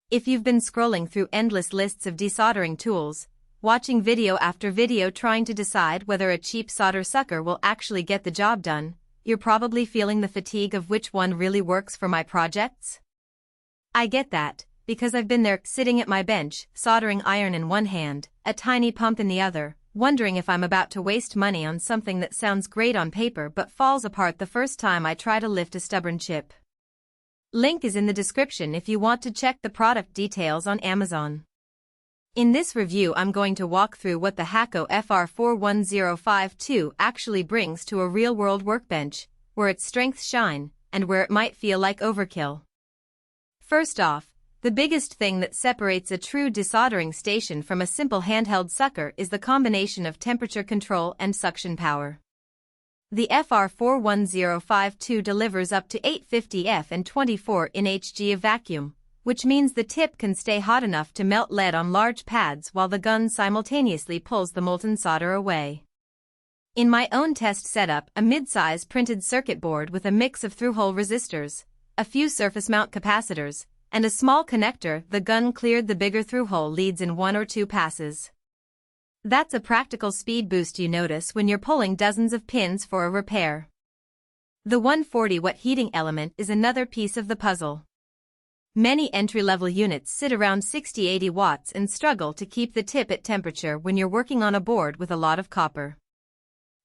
If you've been scrolling through endless lists of desoldering tools, watching video after video trying to decide whether a cheap solder sucker will actually get the job done, you're probably feeling the fatigue of which one really works for my projects. I get that, because I've been there, sitting at my bench, soldering iron in one hand, a tiny pump in the other, wondering if I'm about to waste money on something that sounds great on paper but falls apart the first time I try to lift a stubborn chip. Link is in the description if you want to check the product details on Amazon. In this review I'm going to walk through what the Hakko FR41052 actually brings to a real-world workbench, where its strengths shine, and where it might feel like overkill. First off, the biggest thing that separates a true desoldering station from a simple handheld sucker is the combination of temperature control and suction power. The FR41052 delivers up to 850 F and 24 Hg of vacuum, which means the tip can stay hot enough to melt lead on large pads while the gun simultaneously pulls the molten solder away. In my own test setup, a mid-size printed circuit board with a mix of through-hole resistors, a few surface mount capacitors, and a small connector, the gun cleared the bigger through-hole leads in 1 or 2 passes. That's a practical speed boost you notice when you're pulling dozens of pins for a repair. The 140-watt heating element is another piece of the puzzle. Many entry-level units sit around 60-80 watts and struggle to keep the tip at temperature when you're working on a board with a lot of copper.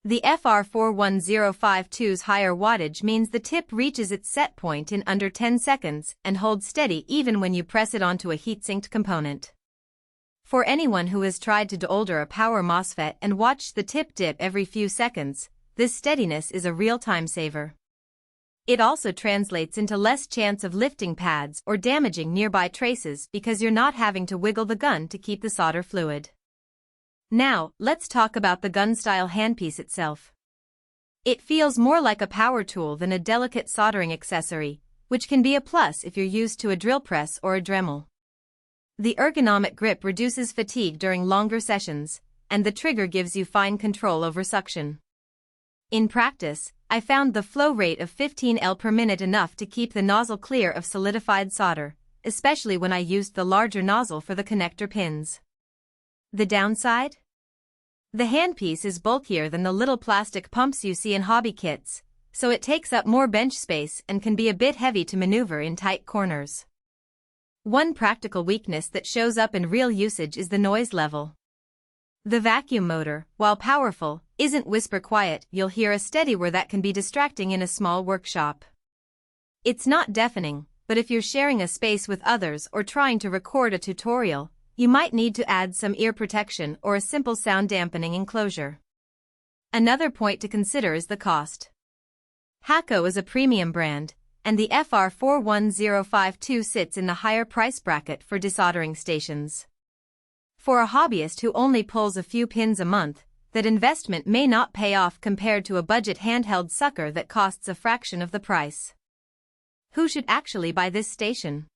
The FR41052's higher wattage means the tip reaches its set point in under 10 seconds and holds steady even when you press it onto a heat-sinked component. For anyone who has tried to desolder a power MOSFET and watched the tip dip every few seconds, this steadiness is a real time saver. It also translates into less chance of lifting pads or damaging nearby traces because you're not having to wiggle the gun to keep the solder fluid. Now, let's talk about the gun-style handpiece itself. It feels more like a power tool than a delicate soldering accessory, which can be a plus if you're used to a drill press or a Dremel. The ergonomic grip reduces fatigue during longer sessions, and the trigger gives you fine control over suction. In practice, I found the flow rate of 15 L per minute enough to keep the nozzle clear of solidified solder, especially when I used the larger nozzle for the connector pins. The downside? The handpiece is bulkier than the little plastic pumps you see in hobby kits, so it takes up more bench space and can be a bit heavy to maneuver in tight corners. One practical weakness that shows up in real usage is the noise level. The vacuum motor, while powerful, isn't whisper quiet. You'll hear a steady whir that can be distracting in a small workshop. It's not deafening, but if you're sharing a space with others or trying to record a tutorial, you might need to add some ear protection or a simple sound dampening enclosure. Another point to consider is the cost. Hakko is a premium brand, and the FR41052 sits in the higher price bracket for desoldering stations. For a hobbyist who only pulls a few pins a month, that investment may not pay off compared to a budget handheld sucker that costs a fraction of the price. Who should actually buy this station?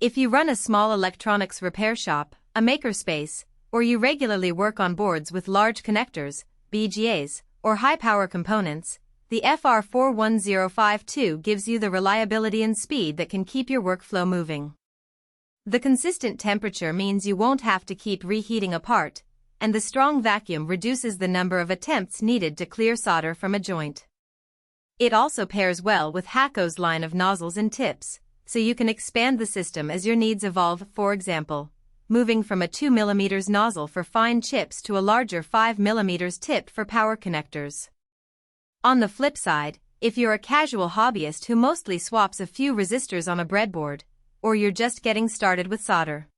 If you run a small electronics repair shop, a makerspace, or you regularly work on boards with large connectors, BGAs, or high-power components, the FR41052 gives you the reliability and speed that can keep your workflow moving. The consistent temperature means you won't have to keep reheating a part, and the strong vacuum reduces the number of attempts needed to clear solder from a joint. It also pairs well with Hakko's line of nozzles and tips, so you can expand the system as your needs evolve. For example, moving from a 2mm nozzle for fine chips to a larger 5mm tip for power connectors. On the flip side, if you're a casual hobbyist who mostly swaps a few resistors on a breadboard, or you're just getting started with solder,